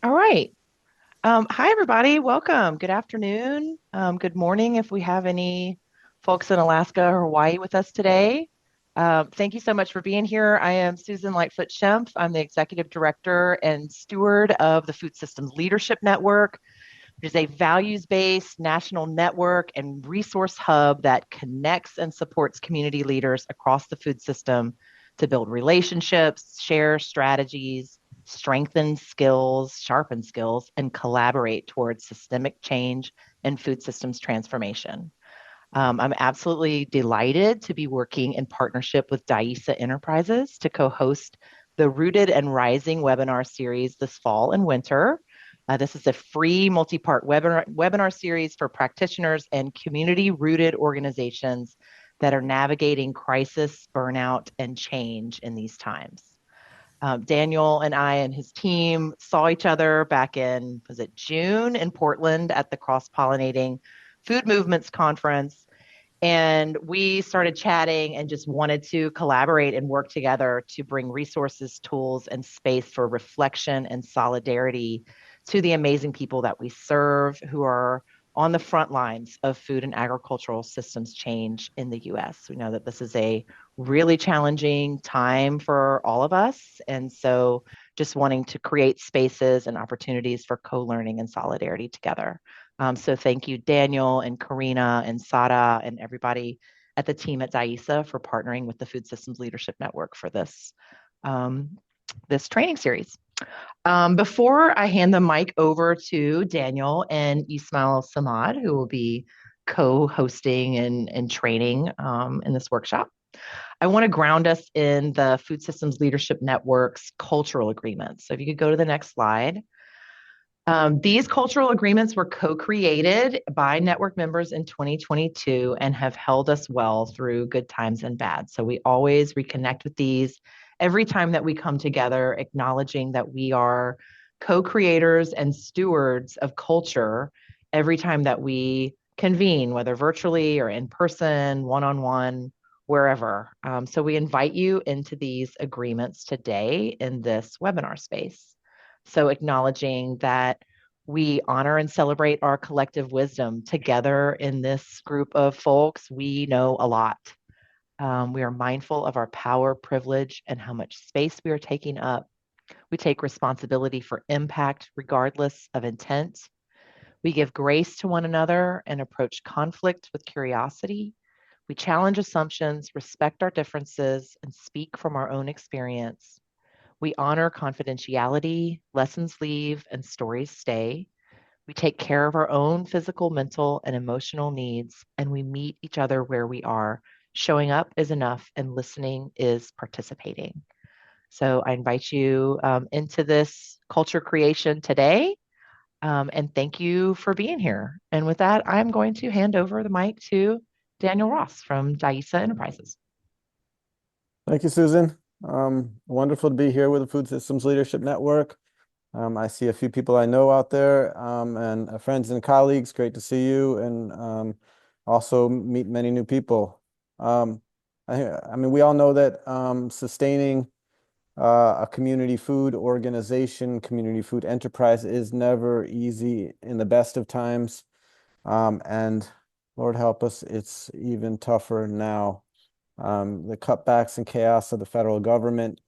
All right. Hi, everybody. Welcome. Good afternoon. Good morning if we have any folks in Alaska or Hawaii with us today. Thank you so much for being here. I am Susan Lightfoot Schempf. I'm the Executive Director and Steward of the Food Systems Leadership Network, which is a values-based national network and resource hub that connects and supports community leaders across the food system to build relationships, share strategies, strengthen skills, sharpen skills, and collaborate towards systemic change and food systems transformation. I'm absolutely delighted to be working in partnership with DAISA Enterprises to co-host the Rooted and Rising webinar series this fall and winter. This is a free multi-part webinar series for practitioners and community-rooted organizations that are navigating crisis, burnout, and change in these times. Daniel and I and his team saw each other back in, was it June in Portland at the Cross Pollinating Food Movements Conference. And we started chatting and just wanted to collaborate and work together to bring resources, tools, and space for reflection and solidarity to the amazing people that we serve who are on the front lines of food and agricultural systems change in the US. We know that this is a really challenging time for all of us. And so just wanting to create spaces and opportunities for co-learning and solidarity together. So thank you, Daniel and Karina and Sada and everybody at the team at DAISA for partnering with the Food Systems Leadership Network for this training series. Before I hand the mic over to Daniel and Ismail Samad, who will be co-hosting and training in this workshop, I want to ground us in the Food Systems Leadership Network's cultural agreements. So if you could go to the next slide. These cultural agreements were co-created by network members in 2022 and have held us well through good times and bad. So we always reconnect with these every time that we come together, acknowledging that we are co-creators and stewards of culture every time that we convene, whether virtually or in person, one-on-one, wherever. So we invite you into these agreements today in this webinar space. So acknowledging that we honor and celebrate our collective wisdom together in this group of folks, we know a lot. We are mindful of our power, privilege, and how much space we are taking up. We take responsibility for impact regardless of intent. We give grace to one another and approach conflict with curiosity. We challenge assumptions, respect our differences, and speak from our own experience. We honor confidentiality, lessons leave, and stories stay. We take care of our own physical, mental, and emotional needs, and we meet each other where we are. Showing up is enough, and listening is participating. So I invite you into this culture creation today, and thank you for being here. And with that, I'm going to hand over the mic to Daniel Ross from DAISA Enterprises. Thank you, Susan. Wonderful to be here with the Food Systems Leadership Network. I see a few people I know out there, and friends and colleagues. Great to see you, and also meet many new people. I mean, we all know that sustaining a community food organization, community food enterprise is never easy in the best of times. And Lord help us, it's even tougher now. The cutbacks and chaos of the federal government,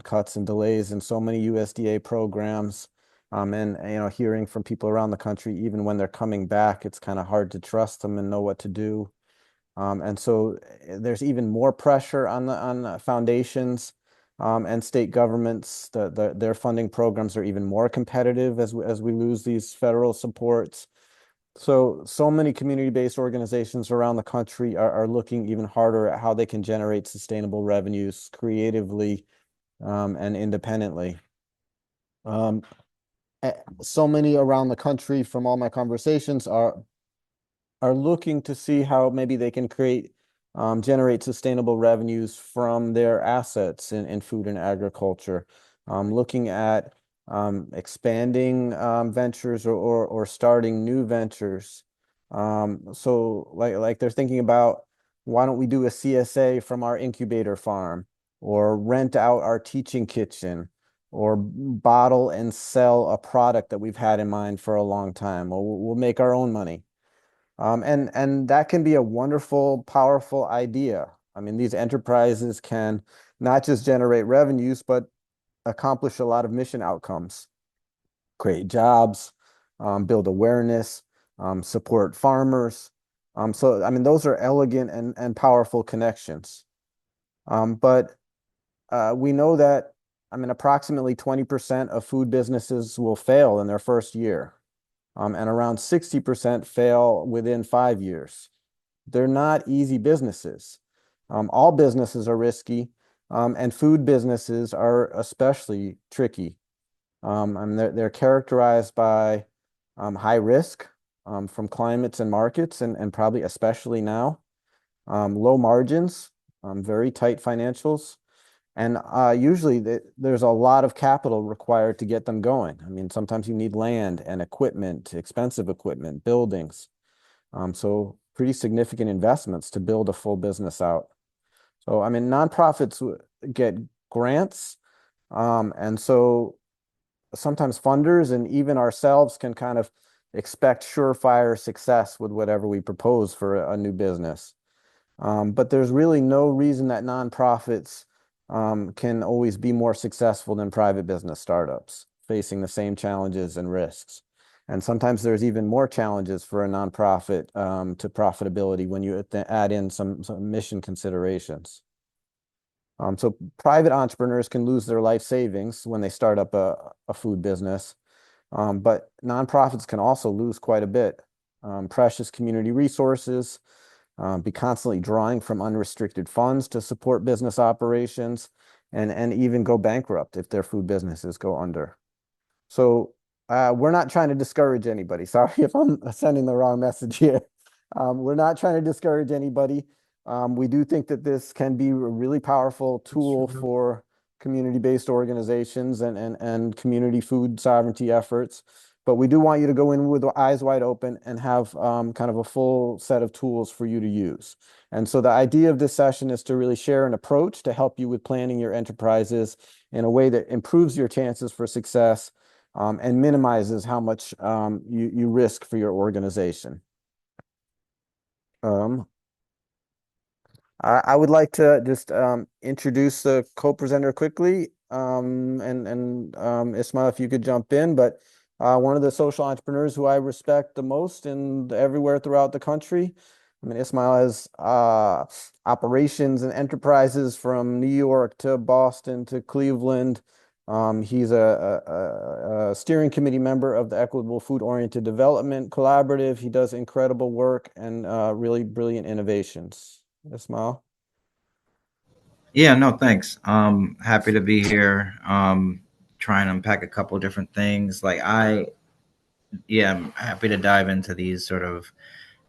cuts and delays in so many USDA programs, and hearing from people around the country, even when they're coming back, it's kind of hard to trust them and know what to do. And so there's even more pressure on the foundations and state governments. Their funding programs are even more competitive as we lose these federal supports. So many community-based organizations around the country are looking even harder at how they can generate sustainable revenues creatively and independently. So many around the country from all my conversations are looking to see how maybe they can generate sustainable revenues from their assets in food and agriculture, looking at expanding ventures or starting new ventures. So like they're thinking about, why don't we do a CSA from our incubator farm, or rent out our teaching kitchen, or bottle and sell a product that we've had in mind for a long time, or we'll make our own money. And that can be a wonderful, powerful idea. I mean, these enterprises can not just generate revenues, but accomplish a lot of mission outcomes, create jobs, build awareness, support farmers. So, I mean, those are elegant and powerful connections. But we know that, I mean, approximately 20% of food businesses will fail in their first year, and around 60% fail within 5 years. They're not easy businesses. All businesses are risky, and food businesses are especially tricky. I mean, they're characterized by high risk from climates and markets, and probably especially now, low margins, very tight financials, and usually there's a lot of capital required to get them going. I mean, sometimes you need land and equipment, expensive equipment, buildings. So pretty significant investments to build a full business out. So, I mean, nonprofits get grants. And so sometimes funders and even ourselves can kind of expect surefire success with whatever we propose for a new business. But there's really no reason that nonprofits can always be more successful than private business startups, facing the same challenges and risks. And sometimes there's even more challenges for a nonprofit to profitability when you add in some mission considerations. So private entrepreneurs can lose their life savings when they start up a food business, but nonprofits can also lose quite a bit. Precious community resources, be constantly drawing from unrestricted funds to support business operations, and even go bankrupt if their food businesses go under. So we're not trying to discourage anybody. Sorry if I'm sending the wrong message here. We're not trying to discourage anybody. We do think that this can be a really powerful tool for community-based organizations and community food sovereignty efforts. But we do want you to go in with eyes wide open and have kind of a full set of tools for you to use. And so the idea of this session is to really share an approach to help you with planning your enterprises in a way that improves your chances for success and minimizes how much you risk for your organization. Um, I would like to just introduce the co-presenter quickly, and Ismail, if you could jump in. But one of the social entrepreneurs who I respect the most and everywhere throughout the country. I mean, Ismail has operations and enterprises from New York to Boston to Cleveland. He's a steering committee member of the Equitable Food Oriented Development Collaborative. He does incredible work and really brilliant innovations. Ismail. Yeah, no, thanks. Happy to be here. Trying to unpack a couple different things. Yeah, I'm happy to dive into these sort of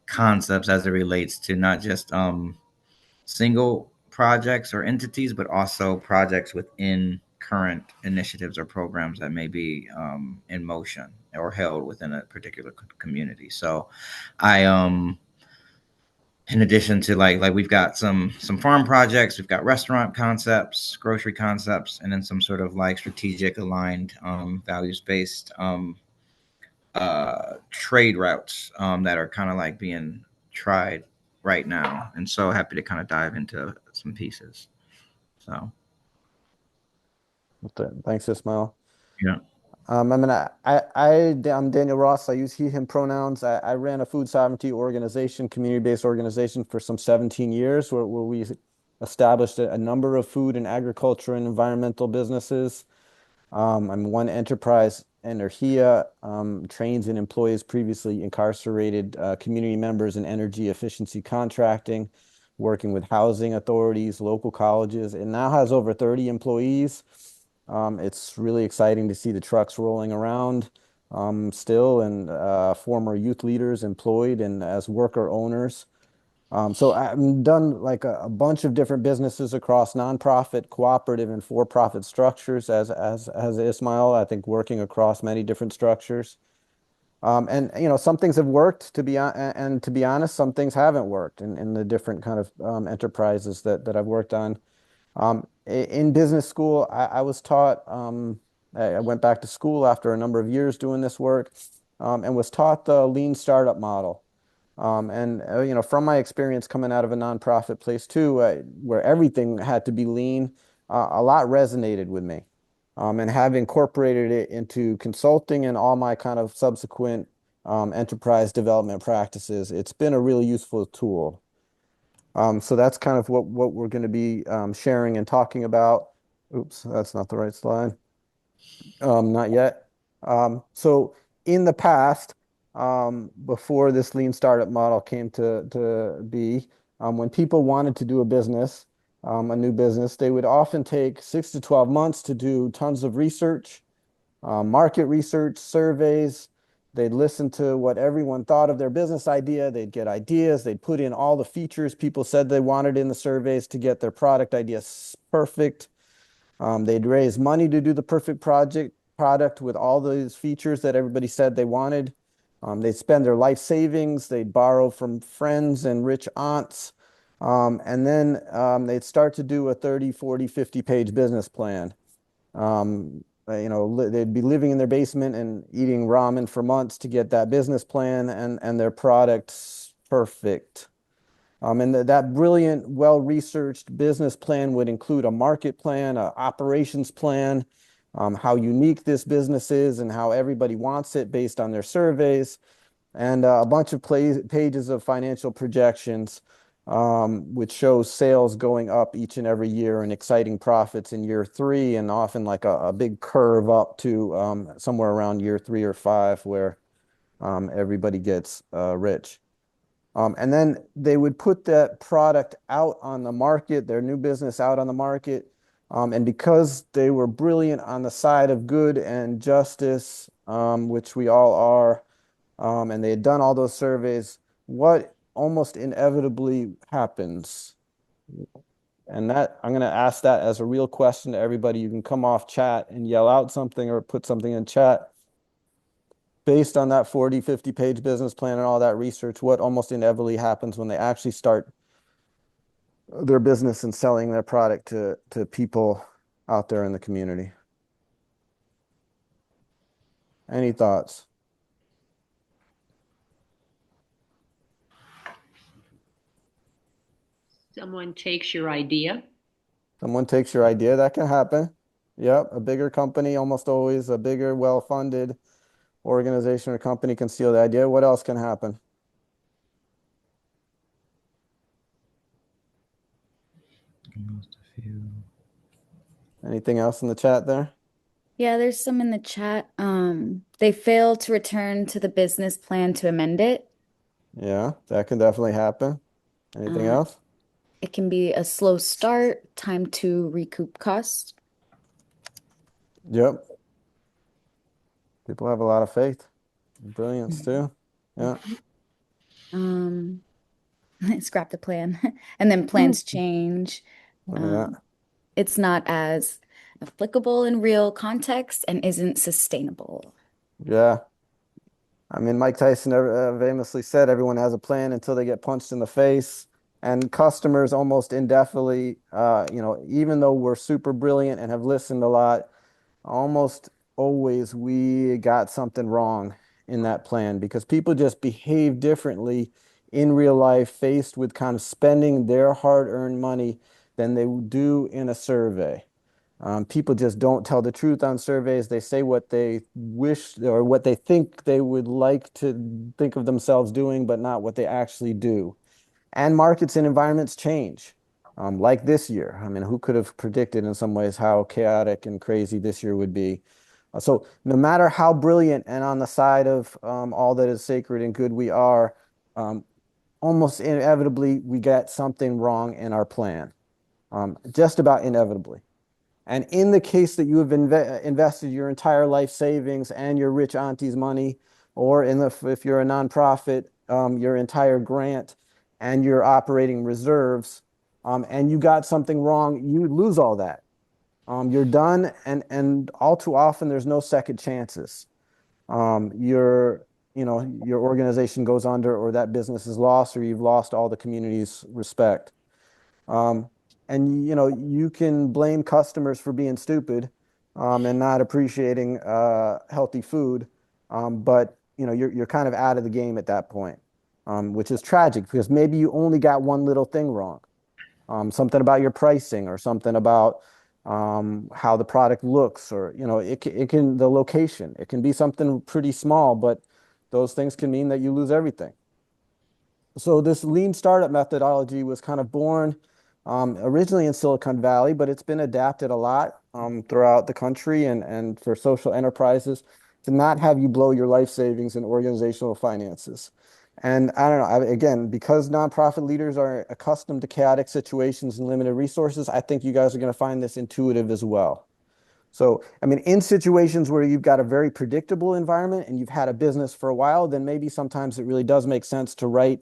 concepts as it relates to not just single projects or entities, but also projects within current initiatives or programs that may be in motion or held within a particular community. So, I in addition to like we've got some farm projects, we've got restaurant concepts, grocery concepts, and then some sort of like strategic aligned values based trade routes that are kind of like being tried right now. And so happy to kind of dive into some pieces. So Thanks, Ismail. yeah. I mean, I'm Daniel Ross. I use he, him pronouns. I ran a food sovereignty organization, community-based organization for some 17 years where we established a number of food and agriculture and environmental businesses. I'm one enterprise, Energia, trains and employs previously incarcerated community members in energy efficiency contracting, working with housing authorities, local colleges. It now has over 30 employees. It's really exciting to see the trucks rolling around still, and former youth leaders employed and as worker owners. So I've done like a bunch of different businesses across nonprofit, cooperative, and for-profit structures as Ismail, I think working across many different structures. And you know, some things have worked and to be honest, some things haven't worked in the different kind of enterprises that I've worked on. In business school, I was taught I went back to school after a number of years doing this work, and was taught the lean startup model. From my experience coming out of a nonprofit place too, where everything had to be lean, a lot resonated with me. And have incorporated it into consulting and all my kind of subsequent enterprise development practices. It's been a really useful tool. So that's kind of what we're going to be sharing and talking about. Oops, that's not the right slide. Not yet. So in the past, before this lean startup model came to be, when people wanted to do a new business, they would often take 6 to 12 months to do tons of research, market research, surveys. They'd listen to what everyone thought of their business idea. They'd get ideas. They'd put in all the features people said they wanted in the surveys to get their product idea perfect. They'd raise money to do the perfect product with all these features that everybody said they wanted. They'd spend their life savings. They'd borrow from friends and rich aunts. And then they'd start to do a 30, 40, 50-page business plan. They'd be living in their basement and eating ramen for months to get that business plan and their products perfect. And that brilliant, well-researched business plan would include a market plan, an operations plan, how unique this business is and how everybody wants it based on their surveys, and a bunch of pages of financial projections, which shows sales going up each and every year and exciting profits in year 3, and often like a big curve up to somewhere around year 3 or 5 where everybody gets rich. And then they would put that product out on the market, their new business out on the market. And because they were brilliant on the side of good and justice, which we all are, and they had done all those surveys, what almost inevitably happens? And that I'm going to ask that as a real question to everybody. You can come off chat and yell out something or put something in chat. Based on that 40, 50-page business plan and all that research, what almost inevitably happens when they actually start their business and selling their product to people out there in the community? Any thoughts? Someone takes your idea. Someone takes your idea. That can happen. Yep, a bigger company, almost always a bigger, well-funded organization or company can steal the idea. What else can happen? Anything else in the chat there? Yeah, there's some in the chat. They fail to return to the business plan to amend it. Yeah, that can definitely happen. Anything else? It can be a slow start, time to recoup costs. Yep. People have a lot of faith. Brilliance too. Yeah. Scrap the plan. And then plans change. Yeah. It's not as applicable in real context and isn't sustainable. Yeah. I mean, Mike Tyson famously said everyone has a plan until they get punched in the face. And customers almost indefinitely, even though we're super brilliant and have listened a lot, almost always we got something wrong in that plan because people just behave differently in real life faced with kind of spending their hard-earned money than they do in a survey. People just don't tell the truth on surveys. They say what they wish or what they think they would like to think of themselves doing, but not what they actually do. And markets and environments change, like this year. I mean, who could have predicted in some ways how chaotic and crazy this year would be? So no matter how brilliant and on the side of all that is sacred and good we are, almost inevitably we get something wrong in our plan, just about inevitably. And in the case that you have invested your entire life savings and your rich auntie's money, or if you're a nonprofit, your entire grant and your operating reserves, and you got something wrong, you lose all that. You're done, and all too often there's no second chances. Your organization goes under, or that business is lost, or you've lost all the community's respect. And you can blame customers for being stupid, and not appreciating healthy food. But you're kind of out of the game at that point, which is tragic because maybe you only got one little thing wrong. Something about your pricing or something about how the product looks, or it can the location. It can be something pretty small, but those things can mean that you lose everything. So this lean startup methodology was kind of born originally in Silicon Valley, but it's been adapted a lot throughout the country and for social enterprises to not have you blow your life savings in organizational finances. And I don't know, again, because nonprofit leaders are accustomed to chaotic situations and limited resources, I think you guys are going to find this intuitive as well. So, I mean, in situations where you've got a very predictable environment and you've had a business for a while, then maybe sometimes it really does make sense to write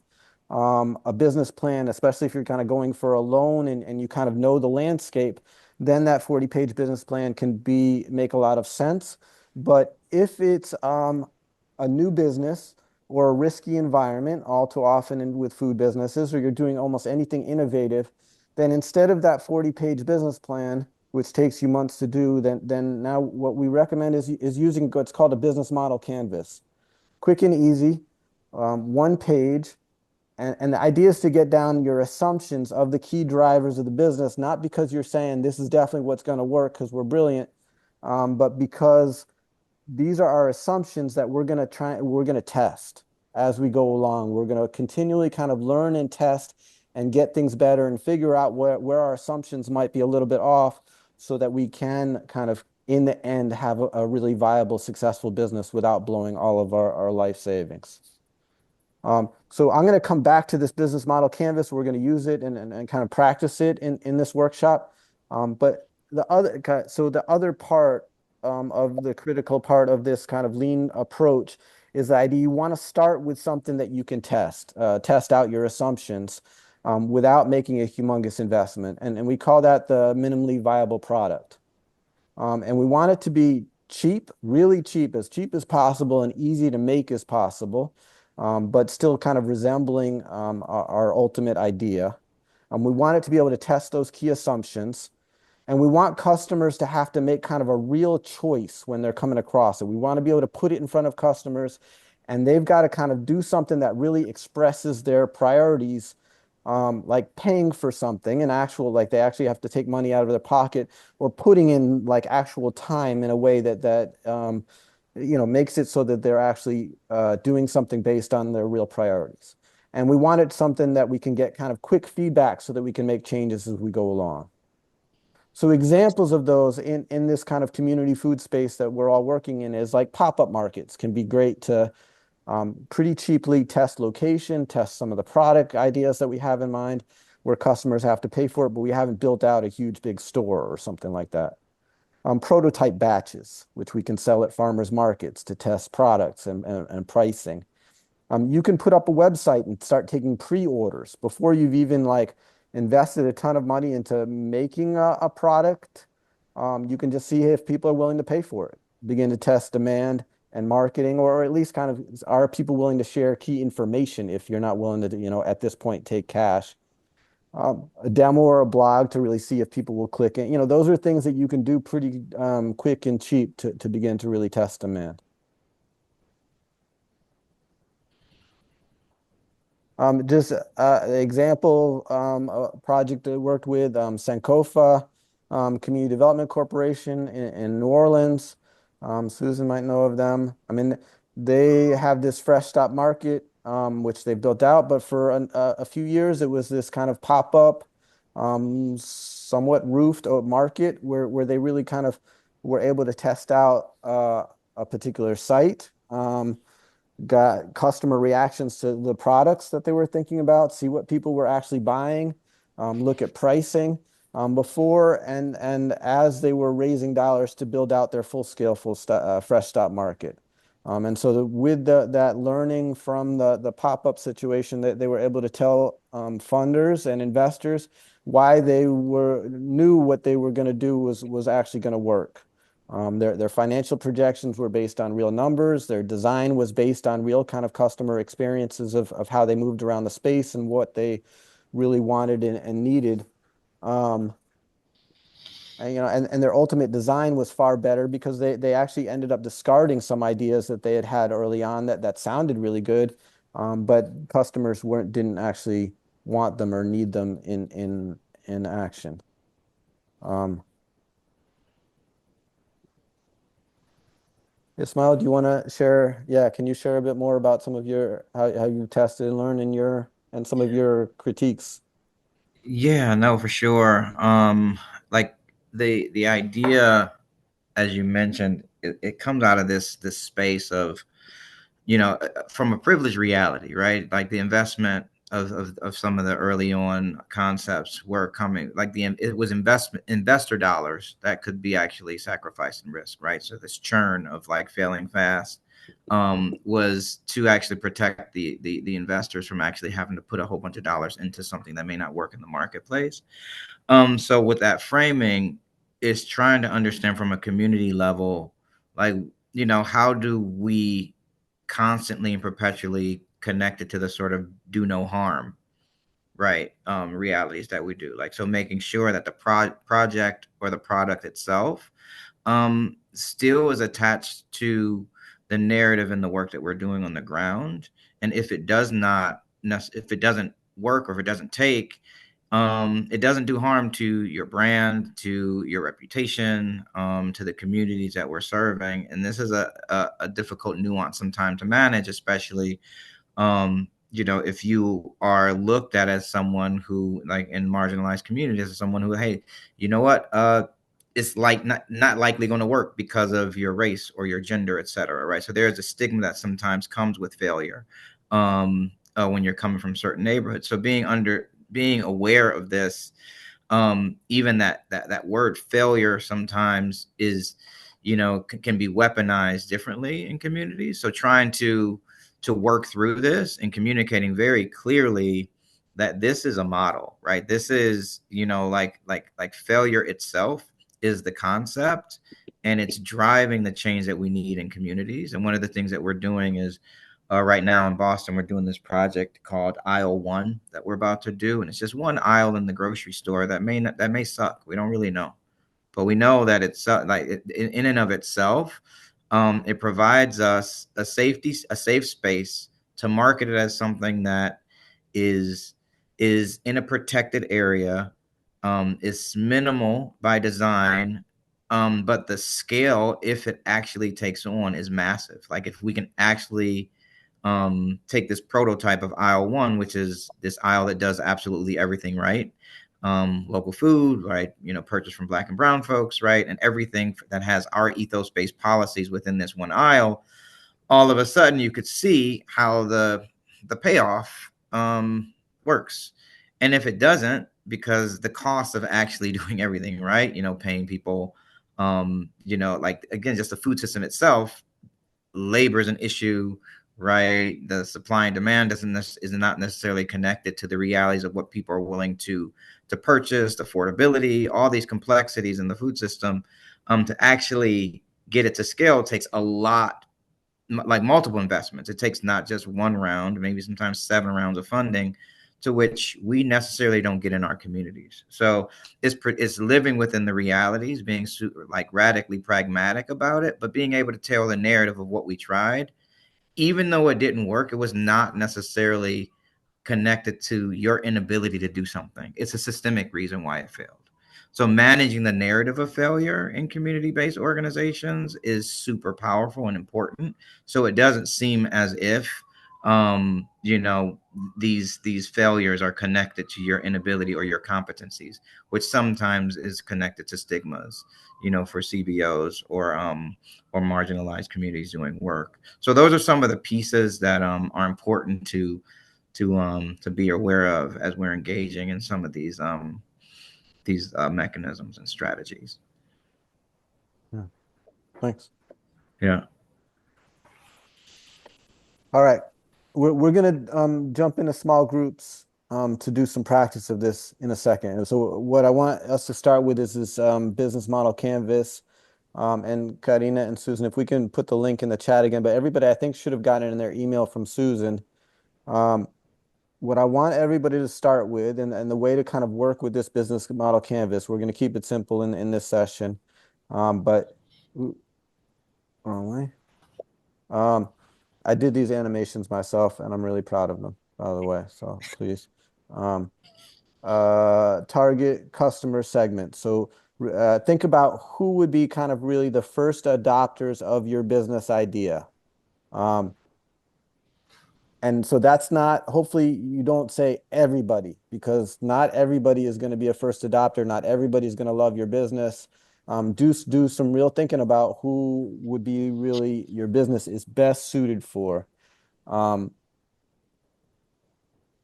a business plan, especially if you're kind of going for a loan and you kind of know the landscape, then that 40-page business plan can make a lot of sense. But if it's a new business or a risky environment, all too often with food businesses, or you're doing almost anything innovative, then instead of that 40-page business plan, which takes you months to do, then now what we recommend is using what's called a business model canvas. Quick and easy, one page. And the idea is to get down your assumptions of the key drivers of the business, not because you're saying this is definitely what's going to work because we're brilliant, but because these are our assumptions that we're going to test as we go along. We're going to continually kind of learn and test and get things better and figure out where our assumptions might be a little bit off so that we can kind of, in the end, have a really viable, successful business without blowing all of our life savings. So I'm going to come back to this business model canvas. We're going to use it and kind of practice it in this workshop. But the other part of the critical part of this kind of lean approach is the idea you want to start with something that you can test out your assumptions without making a humongous investment. And we call that the minimally viable product. And we want it to be cheap, really cheap as possible and easy to make as possible, but still kind of resembling our ultimate idea. We want it to be able to test those key assumptions. And we want customers to have to make kind of a real choice when they're coming across it. We want to be able to put it in front of customers, and they've got to kind of do something that really expresses their priorities, like paying for something, like they actually have to take money out of their pocket, or putting in like actual time in a way that makes it so that they're actually doing something based on their real priorities. And we want it something that we can get kind of quick feedback so that we can make changes as we go along. So examples of those in this kind of community food space that we're all working in is like pop-up markets can be great to pretty cheaply test location, test some of the product ideas that we have in mind where customers have to pay for it, but we haven't built out a huge big store or something like that. Prototype batches, which we can sell at farmers markets to test products and pricing. You can put up a website and start taking pre-orders before you've even like invested a ton of money into making a product. You can just see if people are willing to pay for it. Begin to test demand and marketing, or at least kind of, are people willing to share key information if you're not willing to, at this point, take cash. A demo or a blog to really see if people will click in. Those are things that you can do pretty quick and cheap to begin to really test demand. Just an example, a project I worked with Sankofa Community Development Corporation in New Orleans. Susan might know of them. I mean, they have this fresh stop market, which they've built out, but for a few years, it was this kind of pop-up, somewhat roofed market where they really kind of were able to test out a particular site. Got customer reactions to the products that they were thinking about, see what people were actually buying, look at pricing before and as they were raising dollars to build out their full-scale fresh stop market. And so with that learning from the pop-up situation, that they were able to tell funders and investors why they knew what they were going to do was actually going to work. Their financial projections were based on real numbers. Their design was based on real kind of customer experiences of how they moved around the space and what they really wanted and needed. and their ultimate design was far better because they actually ended up discarding some ideas that they had early on that sounded really good, but customers didn't actually want them or need them in action. Ismail, do you want to share? Yeah, can you share a bit more about some of how you tested and learned and some of your critiques? Yeah, no, for sure. Like the idea, as you mentioned, it comes out of this space of, from a privileged reality, right? Like the investment of some of the early on concepts were coming, like it was investor dollars that could be actually sacrificed and risk, right? So this churn of like failing fast was to actually protect the investors from actually having to put a whole bunch of dollars into something that may not work in the marketplace. So with that framing, is trying to understand from a community level, like, how do we constantly and perpetually connected to the sort of do no harm, right, realities that we do, like, so making sure that the project or the product itself still is attached to the narrative and the work that we're doing on the ground. And if it doesn't work, or if it doesn't take, it doesn't do harm to your brand, to your reputation, to the communities that we're serving. And this is a difficult nuance sometimes to manage, especially if you are looked at as someone who, like in marginalized communities, as someone who, hey, you know what, it's like not likely going to work because of your race or your gender, etc. Right? So there's a stigma that sometimes comes with failure when you're coming from certain neighborhoods. So being aware of this, even that word failure sometimes is, can be weaponized differently in communities. So trying to work through this and communicating very clearly that this is a model, right? This is, like failure itself is the concept, and it's driving the change that we need in communities. And one of the things that we're doing is, right now in Boston, we're doing this project called Aisle One that we're about to do, and it's just one aisle in the grocery store that may suck. We don't really know, but we know that it's in and of itself, it provides us a safe space to market it as something that is in a protected area, is minimal by design, but the scale, if it actually takes on, is massive. Like if we can actually take this prototype of aisle one, which is this aisle that does absolutely everything right, local food, right, purchase from Black and brown folks, right, and everything that has our ethos-based policies within this one aisle, all of a sudden you could see how the payoff works. And if it doesn't, because the cost of actually doing everything right, paying people, like, again, just the food system itself, labor is an issue, right? The supply and demand is not necessarily connected to the realities of what people are willing to purchase, affordability, all these complexities in the food system. To actually get it to scale takes a lot, like multiple investments. It takes not just one round, maybe sometimes 7 rounds of funding, to which we necessarily don't get in our communities. So it's living within the realities, being like radically pragmatic about it, but being able to tell the narrative of what we tried. Even though it didn't work, it was not necessarily connected to your inability to do something. It's a systemic reason why it failed. So managing the narrative of failure in community-based organizations is super powerful and important. So it doesn't seem as if these failures are connected to your inability or your competencies, which sometimes is connected to stigmas, for CBOs or marginalized communities doing work. So those are some of the pieces that are important to be aware of as we're engaging in some of these mechanisms and strategies. Yeah. Thanks. Yeah. All right. We're gonna jump into small groups to do some practice of this in a second. And so what I want us to start with is this business model canvas. And Karina and Susan, if we can put the link in the chat again, but everybody I think should have gotten it in their email from Susan. what I want everybody to start with, and the way to kind of work with this business model canvas, we're going to keep it simple in this session. But wrong way. I did these animations myself, and I'm really proud of them, by the way. So please, target customer segment. So think about who would be kind of really the first adopters of your business idea. And so that's not, hopefully you don't say everybody, because not everybody is going to be a first adopter. Not everybody is going to love your business. Do some real thinking about who would be really your business is best suited for. Not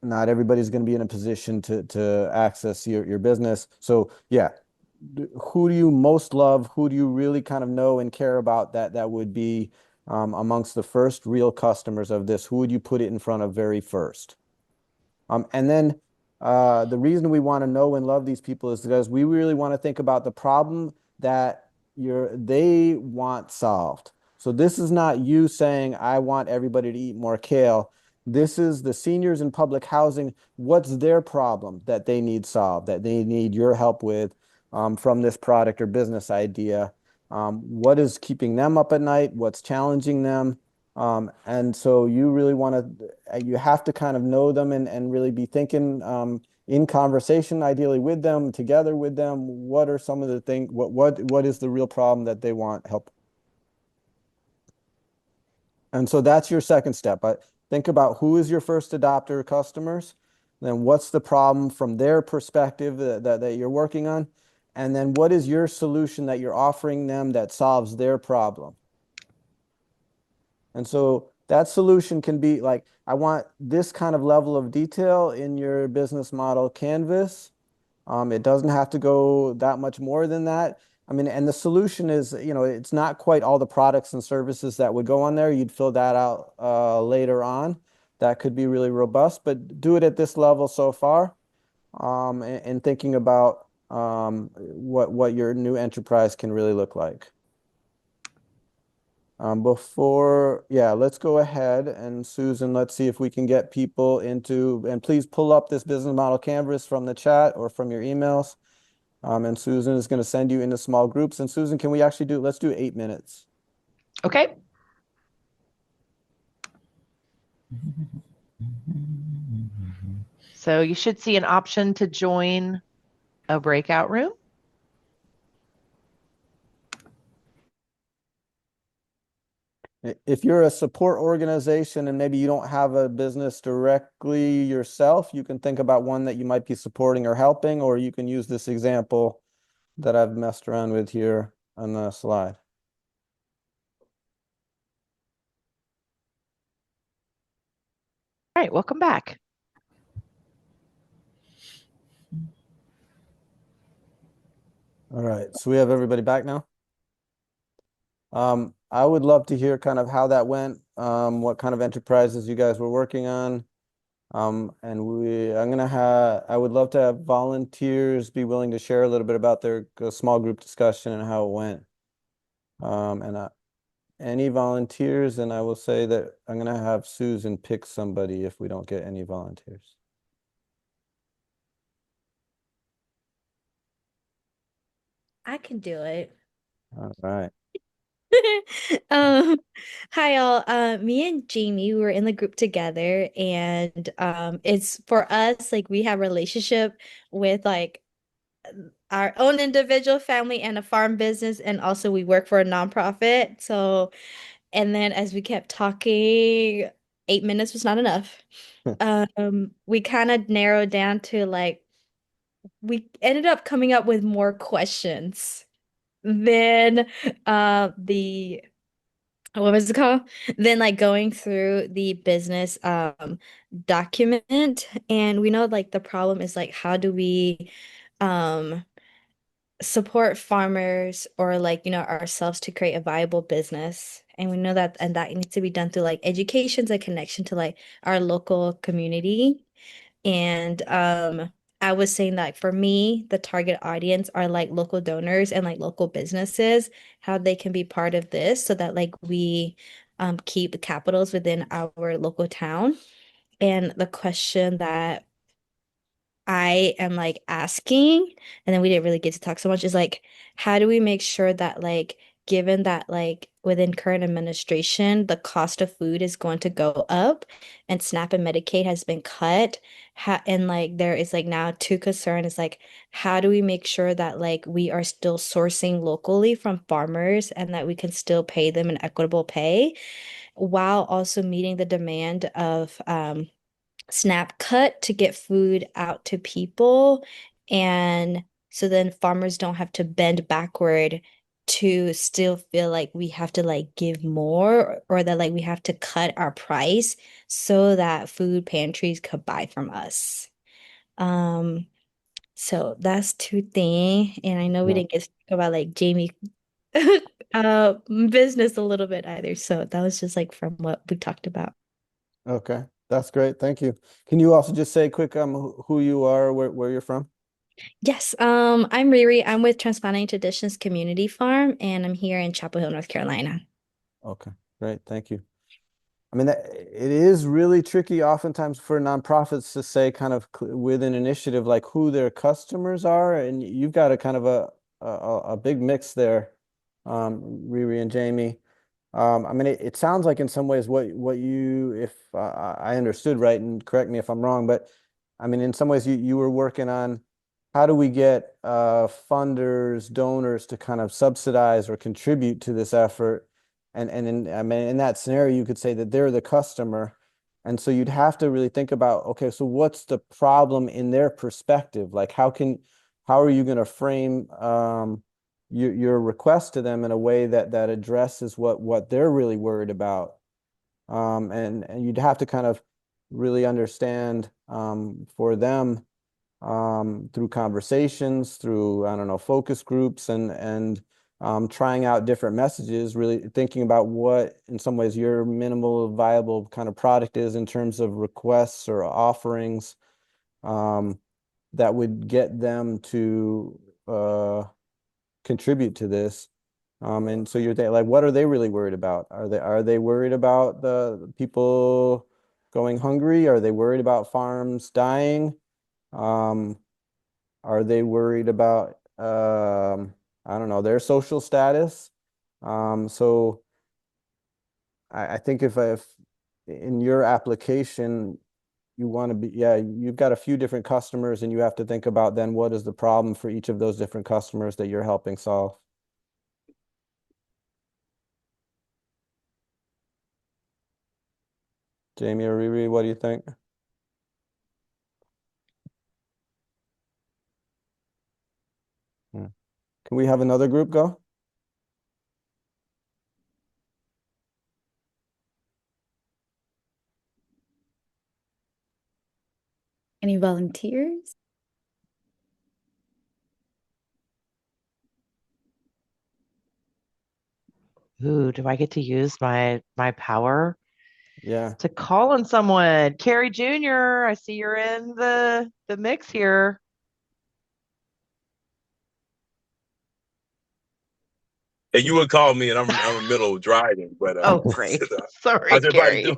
everybody's going to be in a position to access your business. So yeah, who do you most love? Who do you really kind of know and care about that would be amongst the first real customers of this? Who would you put it in front of very first? And then the reason we want to know and love these people is because we really want to think about the problem that they want solved. So this is not you saying, I want everybody to eat more kale. This is the seniors in public housing. What's their problem that they need solved, that they need your help with from this product or business idea? What is keeping them up at night? What's challenging them? And so you really want to, you have to kind of know them and really be thinking in conversation, ideally with them, together with them. What are some of the things, what is the real problem that they want help? And so that's your second step. But think about who is your first adopter customers, then what's the problem from their perspective that you're working on, and then what is your solution that you're offering them that solves their problem. And so that solution can be like, I want this kind of level of detail in your business model canvas. It doesn't have to go that much more than that. I mean, and the solution is, it's not quite all the products and services that would go on there. You'd fill that out later on. That could be really robust, but do it at this level so far, and thinking about what your new enterprise can really look like. Let's go ahead and Susan, let's see if we can get people and please pull up this business model canvas from the chat or from your emails. And Susan is going to send you into small groups. And Susan, can we actually let's do 8 minutes. Okay. So you should see an option to join a breakout room. If you're a support organization and maybe you don't have a business directly yourself, you can think about one that you might be supporting or helping, or you can use this example that I've messed around with here on the slide. All right, welcome back. All right, so we have everybody back now. I would love to hear kind of how that went, what kind of enterprises you guys were working on. And I would love to have volunteers be willing to share a little bit about their small group discussion and how it went. Any volunteers, and I will say that I'm going to have Susan pick somebody if we don't get any volunteers. I can do it. All right. Hi all. Me and Jamie were in the group together, and it's for us like we have a relationship with like our own individual family and a farm business, and also we work for a nonprofit. So, and then as we kept talking, 8 minutes was not enough. We kind of narrowed down to like we ended up coming up with more questions than the what was it called? Then like going through the business document, and we know like the problem is like how do we um support farmers or like ourselves to create a viable business. And we know that and that needs to be done through like educations and connection to like our local community. And I was saying that for me, the target audience are like local donors and like local businesses, how they can be part of this so that like we keep capitals within our local town. And the question that I am like asking, and then we didn't really get to talk so much, is like, how do we make sure that like, given that like within current administration, the cost of food is going to go up and SNAP and Medicaid has been cut, and like there is like now two concerns, like how do we make sure that like we are still sourcing locally from farmers and that we can still pay them an equitable pay while also meeting the demand of SNAP cut to get food out to people. And so then farmers don't have to bend backward to still feel like we have to like give more or that like we have to cut our price so that food pantries could buy from us. Um, so that's two things. And I know we Yeah. didn't get to talk about like Jamie business a little bit either. So that was just like from what we talked about. Okay, that's great. Thank you. Can you also just say quick who you are, where you're from? Yes, I'm Riri. I'm with Transplanting Traditions Community Farm, and I'm here in Chapel Hill, North Carolina. Okay, great. Thank you. I mean, it is really tricky oftentimes for nonprofits to say kind of with an initiative like who their customers are, and you've got a kind of a big mix there, Riri and Jamie. I mean, it sounds like in some ways what you, if I understood right, and correct me if I'm wrong, but I mean, in some ways you were working on how do we get funders, donors to kind of subsidize or contribute to this effort, and I mean, in that scenario, you could say that they're the customer, and so you'd have to really think about, okay, so what's the problem in their perspective? Like, how are you going to frame your request to them in a way that addresses what they're really worried about, and you'd have to kind of really understand for them through conversations, through I don't know focus groups, and trying out different messages, really thinking about what in some ways your minimal viable kind of product is in terms of requests or offerings that would get them to contribute to this. And so you're like, what are they really worried about? Are they worried about the people going hungry? Are they worried about farms dying? Um, are they worried about I don't know, their social status? So I think if in your application you want to be, yeah, you've got a few different customers and you have to think about then what is the problem for each of those different customers that you're helping solve. Jamie or Riri, what do you think? Hmm. Can we have another group go? Any volunteers? Ooh, do I get to use my power Yeah. to call on someone? Carrie Jr., I see you're in the mix here. And you would call me, and I'm in the middle of driving, but Oh, great. Sorry, how's everybody doing?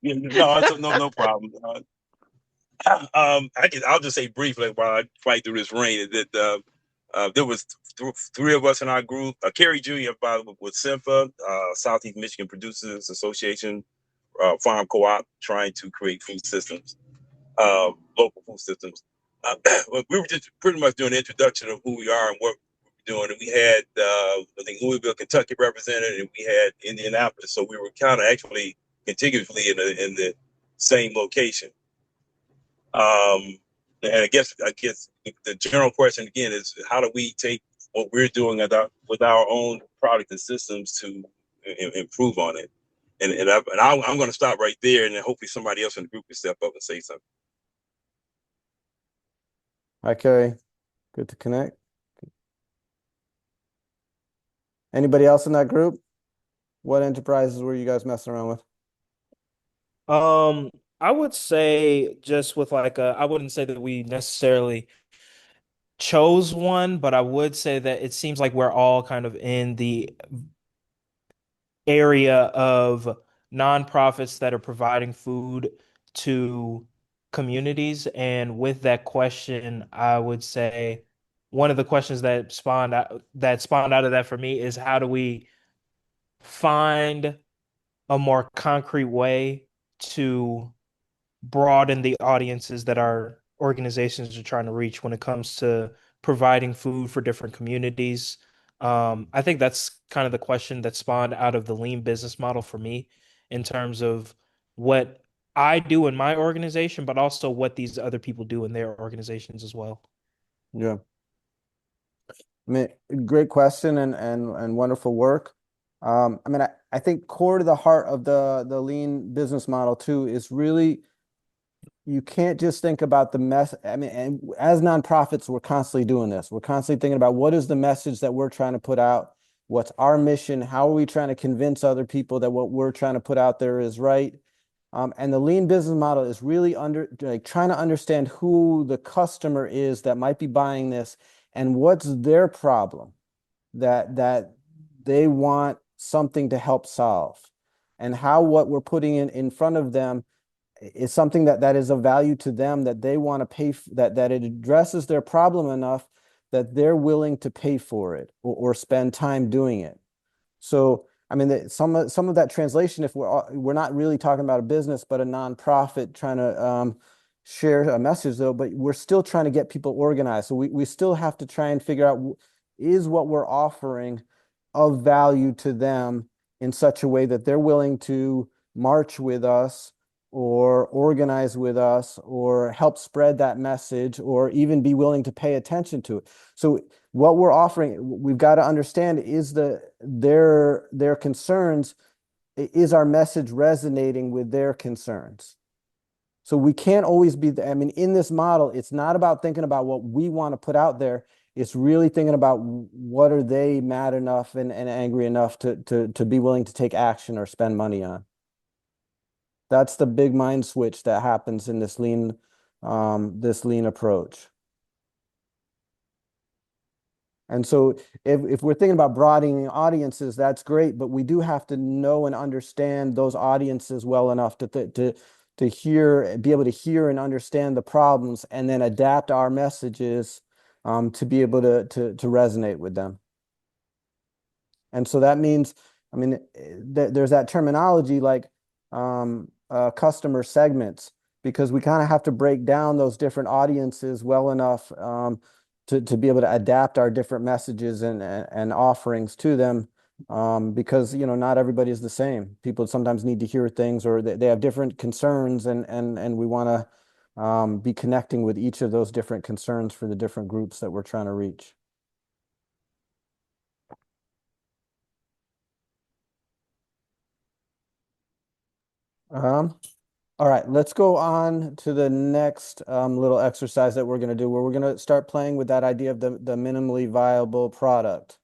Carrie. No, no problem. I'll just say briefly while I fight through this rain that there was three of us in our group. Kerry Jr. with SIMPA, Southeast Michigan Producers Association, Farm Co-op, trying to create food systems, local food systems. We were just pretty much doing an introduction of who we are and what we're doing. And we had, I think, Louisville, Kentucky represented, and we had Indianapolis. So we were kind of actually contiguously in the same location. And I guess the general question again is how do we take what we're doing with our own product and systems to improve on it? I'm going to stop right there, and then hopefully somebody else in the group can step up and say something. Hi, Carrie. Good to connect. Anybody else in that group? What enterprises were you guys messing around with? I would say just with like I wouldn't say that we necessarily chose one, but I would say that it seems like we're all kind of in the area of nonprofits that are providing food to communities. And with that question, I would say one of the questions that spawned out of that for me is how do we find a more concrete way to broaden the audiences that our organizations are trying to reach when it comes to providing food for different communities. I think that's kind of the question that spawned out of the lean business model for me in terms of what I do in my organization, but also what these other people do in their organizations as well. Yeah. I mean, great question and wonderful work. I mean, I think core to the heart of the lean business model too is really you can't just think about the mess. I mean, and as nonprofits, we're constantly doing this. We're constantly thinking about what is the message that we're trying to put out? What's our mission? How are we trying to convince other people that what we're trying to put out there is right? And the lean business model is really trying to understand who the customer is that might be buying this and what's their problem that they want something to help solve, and how what we're putting in front of them is something that is of value to them, that they want to pay that it addresses their problem enough that they're willing to pay for it or spend time doing it. So I mean, some of that translation, if we're not really talking about a business, but a nonprofit trying to share a message though, but we're still trying to get people organized. So we still have to try and figure out, is what we're offering of value to them in such a way that they're willing to march with us or organize with us or help spread that message or even be willing to pay attention to it. So what we're offering, we've got to understand is their concerns, is our message resonating with their concerns? So we can't always be, I mean, in this model, it's not about thinking about what we want to put out there. It's really thinking about what are they mad enough and angry enough to be willing to take action or spend money on. That's the big mind switch that happens in this lean approach. And so if we're thinking about broadening audiences, that's great, but we do have to know and understand those audiences well enough to hear, be able to hear and understand the problems and then adapt our messages to be able to resonate with them. And so that means, I mean, there's that terminology like customer segments, because we kind of have to break down those different audiences well enough to be able to adapt our different messages and offerings to them, because not everybody is the same. People sometimes need to hear things, or they have different concerns, and we want to be connecting with each of those different concerns for the different groups that we're trying to reach. All right, let's go on to the next little exercise that we're going to do, where we're going to start playing with that idea of the minimally viable product.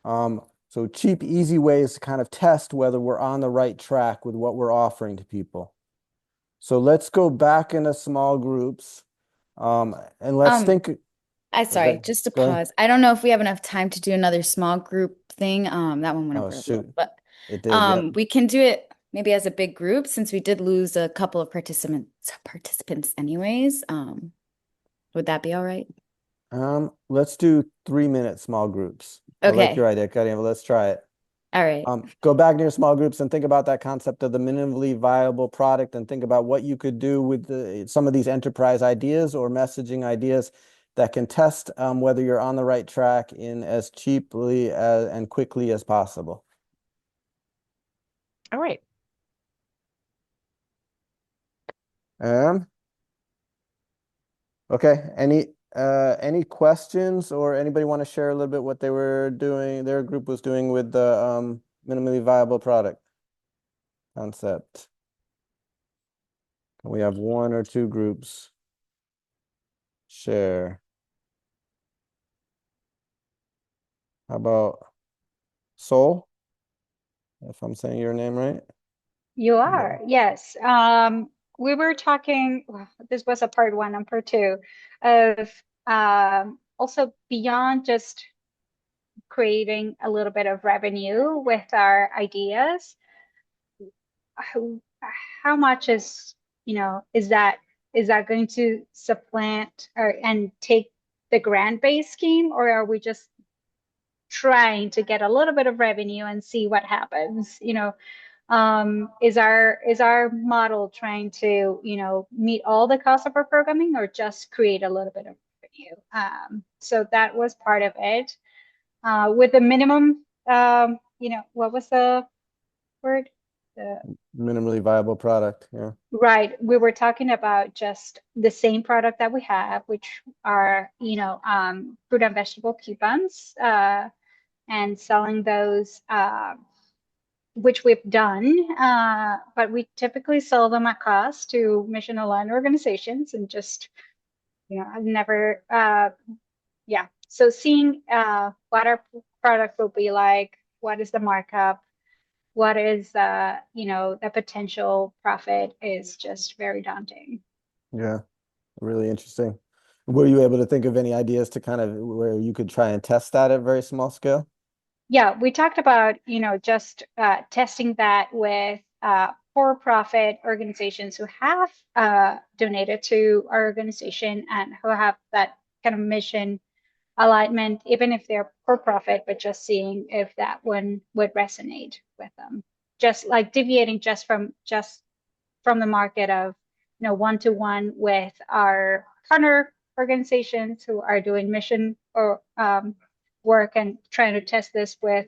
So cheap, easy ways to kind of test whether we're on the right track with what we're offering to people. So let's go back into small groups, and let's think. Sorry, Okay, just to go ahead. pause. I don't know if we have enough time to do another small group thing. That one went Oh, over a shoot. little, but It did, yep. we can do it maybe as a big group, since we did lose a couple of participants anyways. Would that be all right? Let's do 3-minute small groups. I like your idea, Karina. Let's try it. All right. Go back to your small groups and think about that concept of the minimally viable product, and think about what you could do with some of these enterprise ideas or messaging ideas that can test whether you're on the right track in as cheaply and quickly as possible. All right. Okay. Any questions, or anybody want to share a little bit what they were doing, their group was doing with the minimally viable product concept? We have 1 or 2 groups share. How about Soul? If I'm saying your name right. You are, yes. We were talking, this was a part 1 and part 2 of also beyond just creating a little bit of revenue with our ideas. How much is, is that going to supplant and take the grant-based scheme, or are we just trying to get a little bit of revenue and see what happens? Is our model trying to, meet all the costs of our programming, or just create a little bit of revenue? So that was part of it. With the minimum, what was the word? The Minimally viable product. Yeah. Right. We were talking about just the same product that we have, which are, fruit and vegetable coupons, and selling those, which we've done, but we typically sell them at cost to mission-aligned organizations, and just, I've never, yeah. So seeing what our product will be like, what is the markup, what is the potential profit, is just very daunting. Yeah. Really interesting. Were you able to think of any ideas to kind of where you could try and test that at very small scale? Yeah, we talked about, just testing that with for-profit organizations who have donated to our organization and who have that kind of mission alignment, even if they're for-profit, but just seeing if that one would resonate with them. Just like deviating just from the market of, one-to-one with our partner organizations who are doing mission or work, and trying to test this with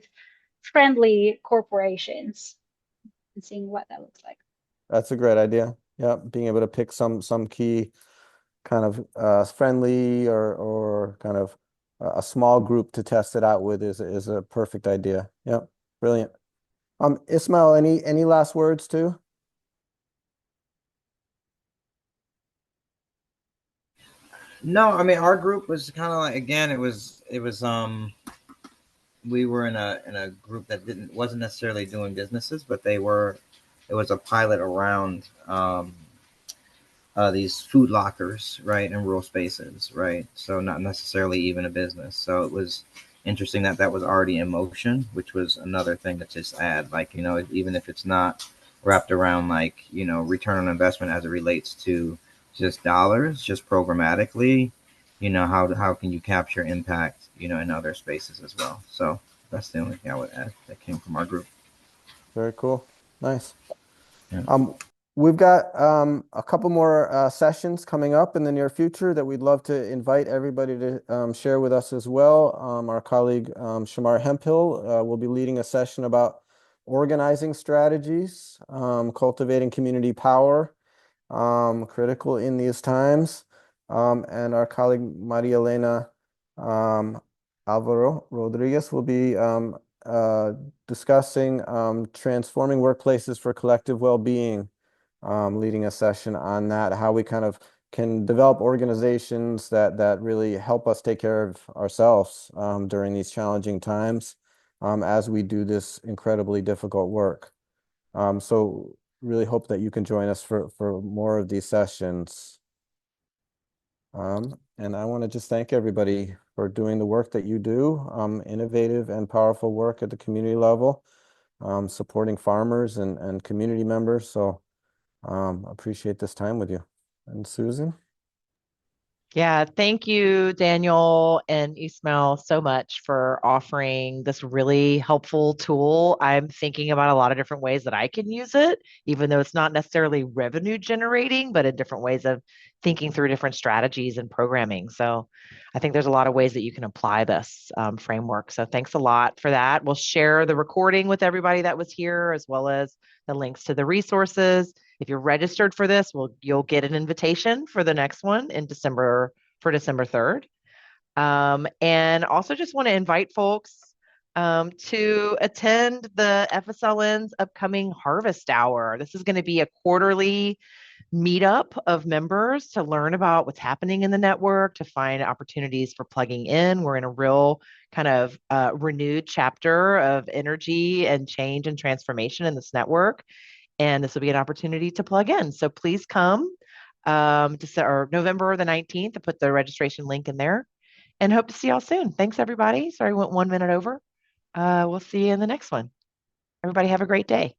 friendly corporations and seeing what that looks like. That's a great idea. Yeah, being able to pick some key kind of friendly or kind of a small group to test it out with is a perfect idea. Yeah, brilliant. Ismail, any last words too? No, I mean our group was kind of like, again, it was we were in a group that wasn't necessarily doing businesses, but it was a pilot around these food lockers, right, in rural spaces, right? So not necessarily even a business. So it was interesting that was already in motion, which was another thing to just add, like, even if it's not wrapped around like, return on investment as it relates to just dollars, just programmatically, how can you capture impact, in other spaces as well. So that's the only thing I would add that came from our group. Very cool. Nice. Yeah. We've got a couple more sessions coming up in the near future that we'd love to invite everybody to share with us as well. Our colleague Shamar Hemphill will be leading a session about organizing strategies, cultivating community power, critical in these times. And our colleague Maria Elena Alvaro Rodriguez will be discussing transforming workplaces for collective well-being, leading a session on that, how we kind of can develop organizations that really help us take care of ourselves during these challenging times as we do this incredibly difficult work. So really hope that you can join us for more of these sessions. And I want to just thank everybody for doing the work that you do, innovative and powerful work at the community level, supporting farmers and community members. So appreciate this time with you. And Susan? Yeah, thank you, Daniel and Ismail, so much for offering this really helpful tool. I'm thinking about a lot of different ways that I can use it, even though it's not necessarily revenue generating, but in different ways of thinking through different strategies and programming. So I think there's a lot of ways that you can apply this framework. So thanks a lot for that. We'll share the recording with everybody that was here, as well as the links to the resources. If you're registered for this, you'll get an invitation for the next one in December, for December 3rd. And also just want to invite folks to attend the FSLN's upcoming Harvest Hour. This is going to be a quarterly meetup of members to learn about what's happening in the network, to find opportunities for plugging in. We're in a real kind of renewed chapter of energy and change and transformation in this network. And this will be an opportunity to plug in. So please come November the 19th. I put the registration link in there and hope to see y'all soon. Thanks, everybody. Sorry, I went 1 minute over. We'll see you in the next one. Everybody have a great day.